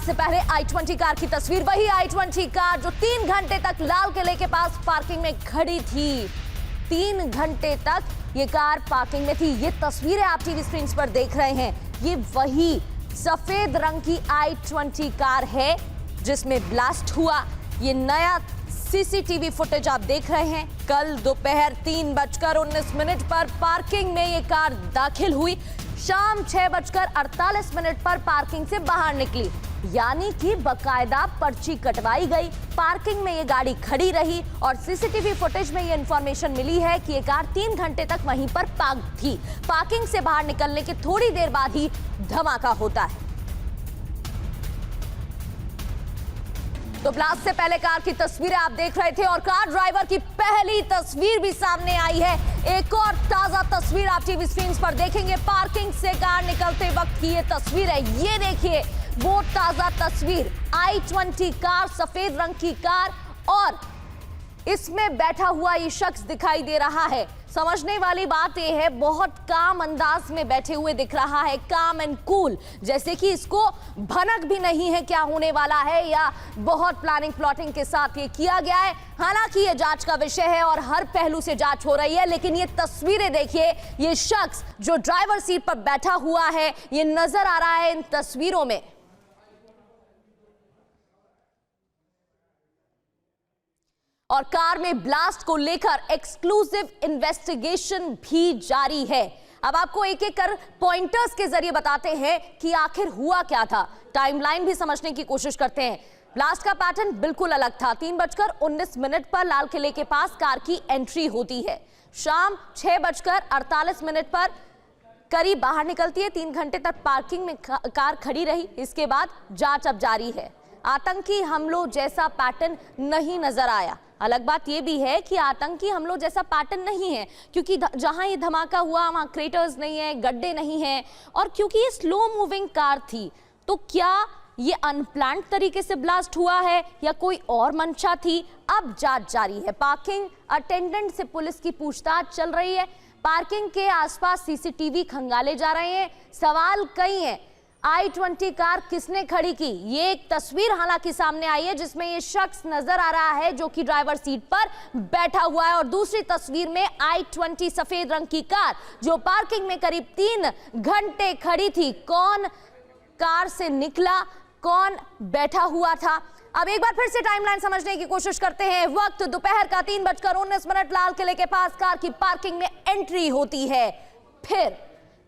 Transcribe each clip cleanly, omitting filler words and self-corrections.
Blast से पहले i20 car की तस्वीर, वही i20 कार जो 3 घंटे तक लाल किले के पास पार्किंग में खड़ी थी। 3 घंटे तक ये कार पार्किंग में थी। ये तस्वीरें आप टीवी स्क्रीन पर देख रहे हैं। ये वही सफेद रंग की i20 कार है जिसमें ब्लास्ट हुआ। ये नया सीसीटीवी फुटेज आप देख रहे हैं। कल दोपहर 3:19 पर पार्किंग में ये कार दाखिल हुई। शाम 6:48 पर पार्किंग से बाहर निकली, यानी कि बकायदा पर्ची कटवाई गई। पार्किंग में ये गाड़ी खड़ी रही और सीसीटीवी फुटेज में ये इंफॉर्मेशन मिली है कि ये कार 3 घंटे तक वहीं पर पार्क थी। पार्किंग से बाहर निकलने के थोड़ी देर बाद ही धमाका होता है। तो ब्लास्ट से पहले कार की तस्वीरें आप देख रहे थे और कार ड्राइवर की पहली तस्वीर भी सामने आई है। एक और ताजा तस्वीर आप टीवी स्क्रीन पर देखेंगे। पार्किंग से कार निकलते वक्त की ये तस्वीर है। ये देखिए वो ताजा तस्वीर, i20 कार, सफेद रंग की कार, और इसमें बैठा हुआ ये शख्स दिखाई दे रहा है। समझने वाली बात यह है, बहुत काम अंदाज में बैठे हुए दिख रहा है, काम एंड कूल, जैसे कि इसको भनक भी नहीं है क्या होने वाला है या बहुत प्लानिंग प्लॉटिंग के साथ ये किया गया है। हालांकि ये जांच का विषय है और हर पहलू से जांच हो रही है, लेकिन ये तस्वीरें देखिए। ये शख्स जो ड्राइवर सीट पर बैठा हुआ है, ये नजर आ रहा है इन तस्वीरों में। और कार में ब्लास्ट को लेकर एक्सक्लूसिव इन्वेस्टिगेशन भी जारी है। अब आपको एक एक कर पॉइंटर्स के जरिए बताते हैं कि आखिर हुआ क्या था। टाइमलाइन भी समझने की कोशिश करते हैं। ब्लास्ट का पैटर्न बिल्कुल अलग था। 3:19 पर लाल किले के पास कार की एंट्री होती है। शाम 6:48 पर करीब बाहर निकलती है। 3 घंटे तक पार्किंग में कार खड़ी रही। इसके बाद जांच अब जारी है। आतंकी हमलों जैसा पैटर्न नहीं नजर आया। अलग बात यह भी है कि आतंकी हमलों जैसा पैटर्न नहीं है, क्योंकि जहां ये धमाका हुआ वहां क्रेटर्स नहीं है, गड्ढे नहीं हैं, और क्योंकि ये स्लो मूविंग कार थी, तो क्या ये अनप्लान्ड तरीके से ब्लास्ट हुआ है या कोई और मंशा थी? अब जांच जारी है। पार्किंग अटेंडेंट से पुलिस की पूछताछ चल रही है। पार्किंग के आसपास सीसीटीवी खंगाले जा रहे हैं। सवाल कई हैं। i20 कार किसने खड़ी की? ये एक तस्वीर हालांकि सामने आई है जिसमें ये शख्स नजर आ रहा है जो कि ड्राइवर सीट पर बैठा हुआ है, और दूसरी तस्वीर में i20 सफेद रंग की कार जो पार्किंग में करीब 3 घंटे खड़ी थी। कौन कार से निकला, कौन बैठा हुआ था? अब एक बार फिर से टाइमलाइन समझने की कोशिश करते हैं। वक्त दोपहर का 3:19 लाल किले के पास कार की पार्किंग में एंट्री होती है। फिर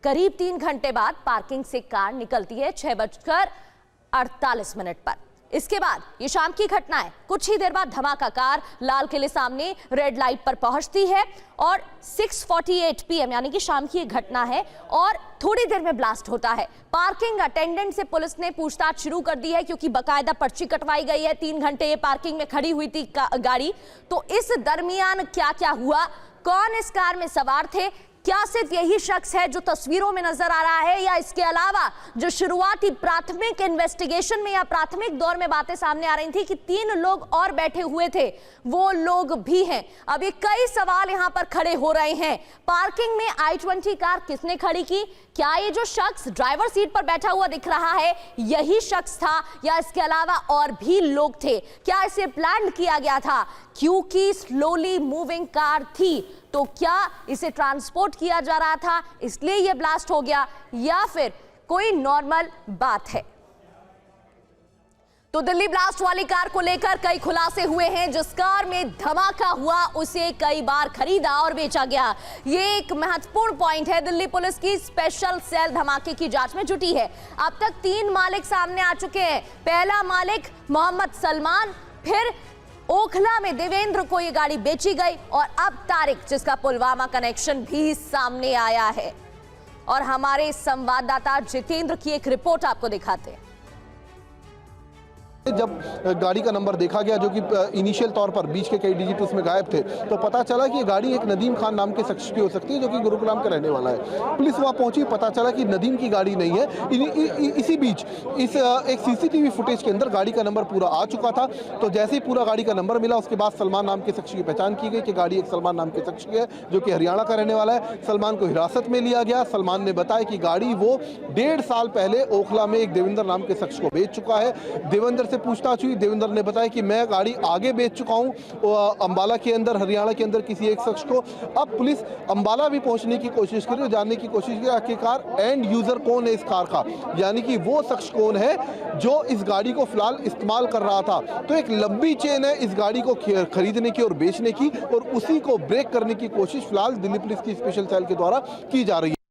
करीब 3 घंटे बाद पार्किंग से कार निकलती है 6:48 पर। इसके बाद ये शाम की घटना है। कुछ ही देर बाद धमाका। कार लाल किले सामने रेड लाइट पर पहुंचती है और 6:48 PM यानी कि शाम की ये घटना है और थोड़ी देर में ब्लास्ट होता है। पार्किंग अटेंडेंट से पुलिस ने पूछताछ शुरू कर दी है, क्योंकि बकायदा पर्ची कटवाई गई है। 3 घंटे ये पार्किंग में खड़ी हुई थी गाड़ी। तो इस दरमियान क्या क्या हुआ, कौन इस कार में सवार थे, क्या सिर्फ यही शख्स है जो तस्वीरों में नजर आ रहा है, या इसके अलावा जो शुरुआती प्राथमिक इन्वेस्टिगेशन में या प्राथमिक दौर में बातें सामने आ रही थी कि 3 लोग और बैठे हुए थे, वो लोग भी हैं। अभी कई सवाल यहां पर खड़े हो रहे हैं। पार्किंग में i20 कार किसने खड़ी की? क्या ये जो शख्स ड्राइवर सीट पर बैठा हुआ दिख रहा है यही शख्स था, या इसके अलावा और भी लोग थे? क्या इसे प्लान किया गया था? क्योंकि स्लोली मूविंग कार थी, तो क्या इसे ट्रांसपोर्ट किया जा रहा था इसलिए यह ब्लास्ट हो गया, या फिर कोई नॉर्मल बात है? तो दिल्ली ब्लास्ट वाली कार को लेकर कई खुलासे हुए हैं। जिस कार में धमाका हुआ उसे कई बार खरीदा और बेचा गया, ये एक महत्वपूर्ण पॉइंट है। दिल्ली पुलिस की स्पेशल सेल धमाके की जांच में जुटी है। अब तक 3 मालिक सामने आ चुके हैं। पहला मालिक मोहम्मद सलमान, फिर ओखला में देवेंद्र को ये गाड़ी बेची गई, और अब तारिक, जिसका पुलवामा कनेक्शन भी सामने आया है। और हमारे संवाददाता जितेंद्र की एक रिपोर्ट आपको दिखाते हैं। जब गाड़ी का नंबर देखा गया जो कि इनिशियल तौर पर बीच के कई डिजिट उसमें गायब थे, तो पता चला कि ये गाड़ी एक नदीम खान नाम के शख्स की हो सकती है जो कि गुरुग्राम का रहने वाला है। पुलिस वहां पहुंची, पता चला कि नदीम की गाड़ी नहीं है। इसी बीच इस एक सीसीटीवी फुटेज के अंदर गाड़ी का नंबर पूरा आ चुका था। तो जैसे ही पूरा गाड़ी का नंबर मिला, उसके बाद सलमान नाम के शख्स की पहचान की गई कि गाड़ी एक सलमान नाम के शख्स की है जो कि हरियाणा का रहने वाला है। सलमान को हिरासत में लिया गया। सलमान ने बताया कि गाड़ी वो 1.5 साल पहले ओखला में एक देवेंद्र नाम के शख्स को बेच चुका है। देवेंद्र से पूछताछ हुई, देवेंद्र ने बताया कि मैं गाड़ी आगे बेच चुका हूं अंबाला के अंदर, हरियाणा के अंदर किसी एक शख्स को। अब पुलिस अंबाला भी पहुंचने की कोशिश कर रही है, जानने की कोशिश की आखिरकार एंड यूजर कौन है इस कार का, यानी कि वो शख्स कौन है जो इस गाड़ी को फिलहाल इस्तेमाल कर रहा था। तो एक लंबी चेन है इस गाड़ी को खरीदने की और बेचने की, और उसी को ब्रेक करने की कोशिश फिलहाल दिल्ली पुलिस की स्पेशल सेल के द्वारा की जा रही है।